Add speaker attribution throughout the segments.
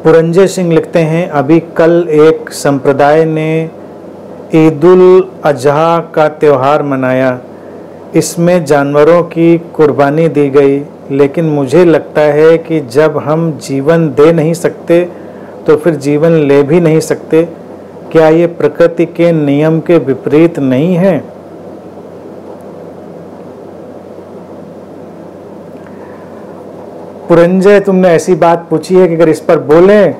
Speaker 1: पुरंजय सिंह लिखते हैं, अभी कल एक संप्रदाय ने ईद-उल अजहा का त्यौहार मनाया। इसमें जानवरों की कुर्बानी दी गई, लेकिन मुझे लगता है कि जब हम जीवन दे नहीं सकते तो फिर जीवन ले भी नहीं सकते। क्या ये प्रकृति के नियम के विपरीत नहीं है? पुरंजय, तुमने ऐसी बात पूछी है कि अगर इस पर बोलें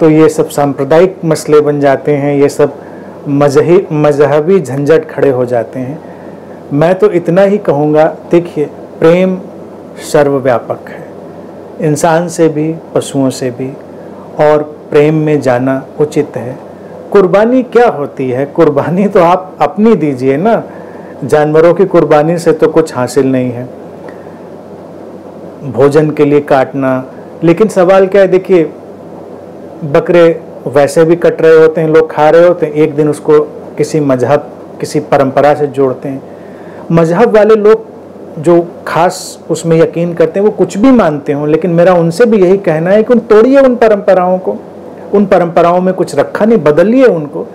Speaker 1: तो ये सब सांप्रदायिक मसले बन जाते हैं, ये सब मजहबी झंझट खड़े हो जाते हैं। मैं तो इतना ही कहूँगा, देखिए, प्रेम सर्वव्यापक है, इंसान से भी पशुओं से भी, और प्रेम में जाना उचित है। कुर्बानी क्या होती है? कुर्बानी तो आप अपनी दीजिए ना, जानवरों की कुर्बानी से तो कुछ हासिल नहीं है, भोजन के लिए काटना। लेकिन सवाल क्या है, देखिए, बकरे वैसे भी कट रहे होते हैं, लोग खा रहे होते हैं, एक दिन उसको किसी मजहब, किसी परंपरा से जोड़ते हैं। मजहब वाले लोग जो खास उसमें यकीन करते हैं, वो कुछ भी मानते हों, लेकिन मेरा उनसे भी यही कहना है कि उन तोड़िए उन परंपराओं को। उन परंपराओं में कुछ रखा नहीं, बदलिए उनको।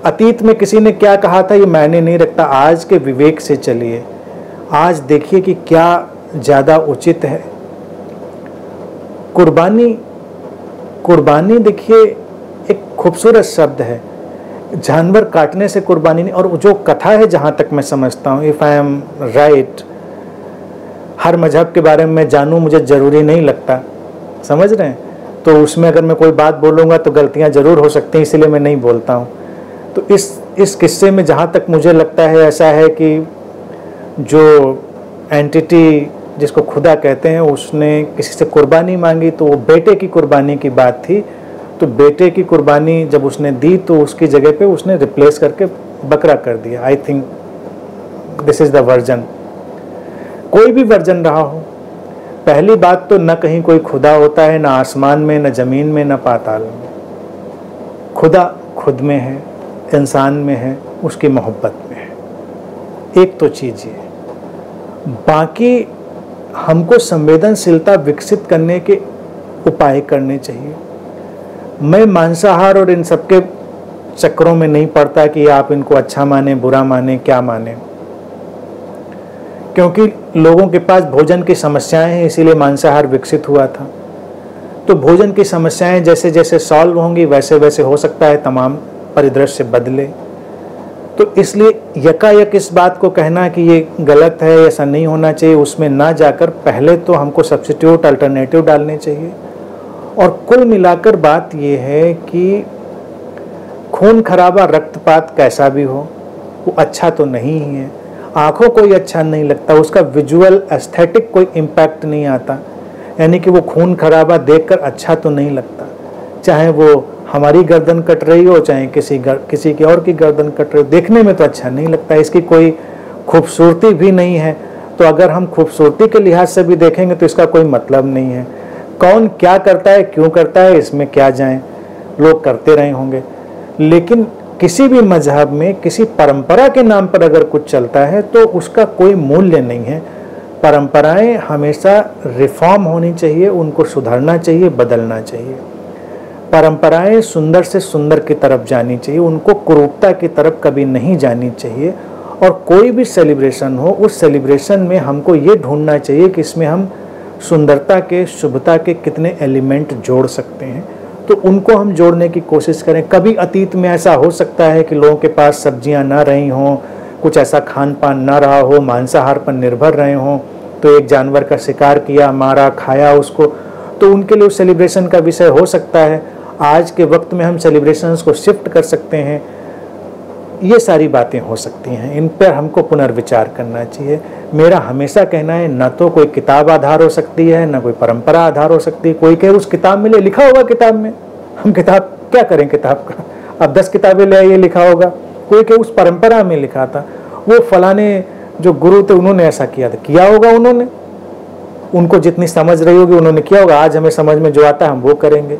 Speaker 1: अतीत में किसी ने क्या कहा था ये मायने नहीं रखता, आज के विवेक से चलिए। आज देखिए कि क्या ज़्यादा उचित है। कुर्बानी देखिए एक खूबसूरत शब्द है, जानवर काटने से कुर्बानी नहीं। और जो कथा है, जहाँ तक मैं समझता हूँ, इफ़ आई एम राइट, हर मजहब के बारे में मैं जानूँ मुझे ज़रूरी नहीं लगता, समझ रहे हैं? तो उसमें अगर मैं कोई बात बोलूँगा तो गलतियाँ ज़रूर हो सकती हैं, इसीलिए मैं नहीं बोलता हूँ। तो इस किस्से में जहाँ तक मुझे लगता है ऐसा है कि जो एंटिटी जिसको खुदा कहते हैं, उसने किसी से कुर्बानी मांगी तो वो बेटे की कुर्बानी की बात थी। तो बेटे की कुर्बानी जब उसने दी तो उसकी जगह पे उसने रिप्लेस करके बकरा कर दिया। I think this is the version, कोई भी वर्जन रहा हो। पहली बात तो न कहीं कोई खुदा होता है, ना आसमान में, न ज़मीन में, न पाताल में। खुदा खुद में है, इंसान में है, उसकी मोहब्बत में है। एक तो चीज़ ये, बाकी हमको संवेदनशीलता विकसित करने के उपाय करने चाहिए। मैं मांसाहार और इन सबके चक्रों में नहीं पड़ता कि आप इनको अच्छा माने, बुरा माने, क्या माने, क्योंकि लोगों के पास भोजन की समस्याएं हैं, इसीलिए मांसाहार विकसित हुआ था। तो भोजन की समस्याएं जैसे जैसे सॉल्व होंगी वैसे वैसे हो सकता है तमाम परिदृश्य बदले। तो इसलिए यकायक इस बात को कहना कि ये गलत है, ऐसा नहीं होना चाहिए, उसमें ना जाकर पहले तो हमको सब्स्टिट्यूट, अल्टरनेटिव डालने चाहिए। और कुल मिलाकर बात ये है कि खून खराबा, रक्तपात कैसा भी हो, वो अच्छा तो नहीं ही है। आँखों को ही अच्छा नहीं लगता, उसका विजुअल एस्थेटिक कोई इम्पैक्ट नहीं आता, यानी कि वो खून खराबा देखकर अच्छा तो नहीं लगता। चाहे वो हमारी गर्दन कट रही हो, चाहे किसी की और की गर्दन कट रही हो, देखने में तो अच्छा नहीं लगता, इसकी कोई खूबसूरती भी नहीं है। तो अगर हम खूबसूरती के लिहाज से भी देखेंगे तो इसका कोई मतलब नहीं है। कौन क्या करता है, क्यों करता है, इसमें क्या जाएं, लोग करते रहे होंगे। लेकिन किसी भी मजहब में किसी परंपरा के नाम पर अगर कुछ चलता है तो उसका कोई मूल्य नहीं है। परंपराएं हमेशा रिफॉर्म होनी चाहिए, उनको सुधारना चाहिए, बदलना चाहिए। परंपराएं सुंदर से सुंदर की तरफ जानी चाहिए, उनको कुरूपता की तरफ कभी नहीं जानी चाहिए। और कोई भी सेलिब्रेशन हो, उस सेलिब्रेशन में हमको ये ढूंढना चाहिए कि इसमें हम सुंदरता के, शुभता के कितने एलिमेंट जोड़ सकते हैं, तो उनको हम जोड़ने की कोशिश करें। कभी अतीत में ऐसा हो सकता है कि लोगों के पास सब्जियां ना रही हों, कुछ ऐसा खान पान ना रहा हो, मांसाहार पर निर्भर रहे हों, तो एक जानवर का शिकार किया, मारा, खाया उसको, तो उनके लिए उस सेलिब्रेशन का विषय हो सकता है। आज के वक्त में हम सेलिब्रेशंस को शिफ्ट कर सकते हैं, ये सारी बातें हो सकती हैं, इन पर हमको पुनर्विचार करना चाहिए। मेरा हमेशा कहना है, ना तो कोई किताब आधार हो सकती है, ना कोई परंपरा आधार हो सकती है। कोई कहे उस किताब में ले, लिखा होगा किताब में, हम किताब क्या करें किताब का, अब 10 किताबें ले आइए, लिखा होगा। कोई कहे उस परंपरा में लिखा था, वो फलाने जो गुरु थे उन्होंने ऐसा किया था, किया होगा उन्होंने, उनको जितनी समझ रही होगी उन्होंने किया होगा। आज हमें समझ में जो आता है हम वो करेंगे।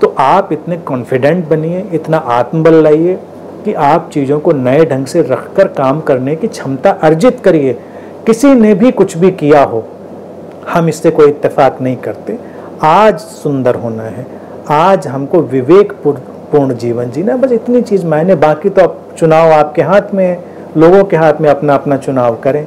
Speaker 1: तो आप इतने कॉन्फिडेंट बनिए, इतना आत्मबल लाइए कि आप चीज़ों को नए ढंग से रखकर काम करने की क्षमता अर्जित करिए। किसी ने भी कुछ भी किया हो, हम इससे कोई इत्तेफाक नहीं करते। आज सुंदर होना है, आज हमको विवेकपूर्ण जीवन जीना, बस इतनी चीज़ मायने। बाकी तो अब चुनाव आपके हाथ में है, लोगों के हाथ में अपना अपना चुनाव करें।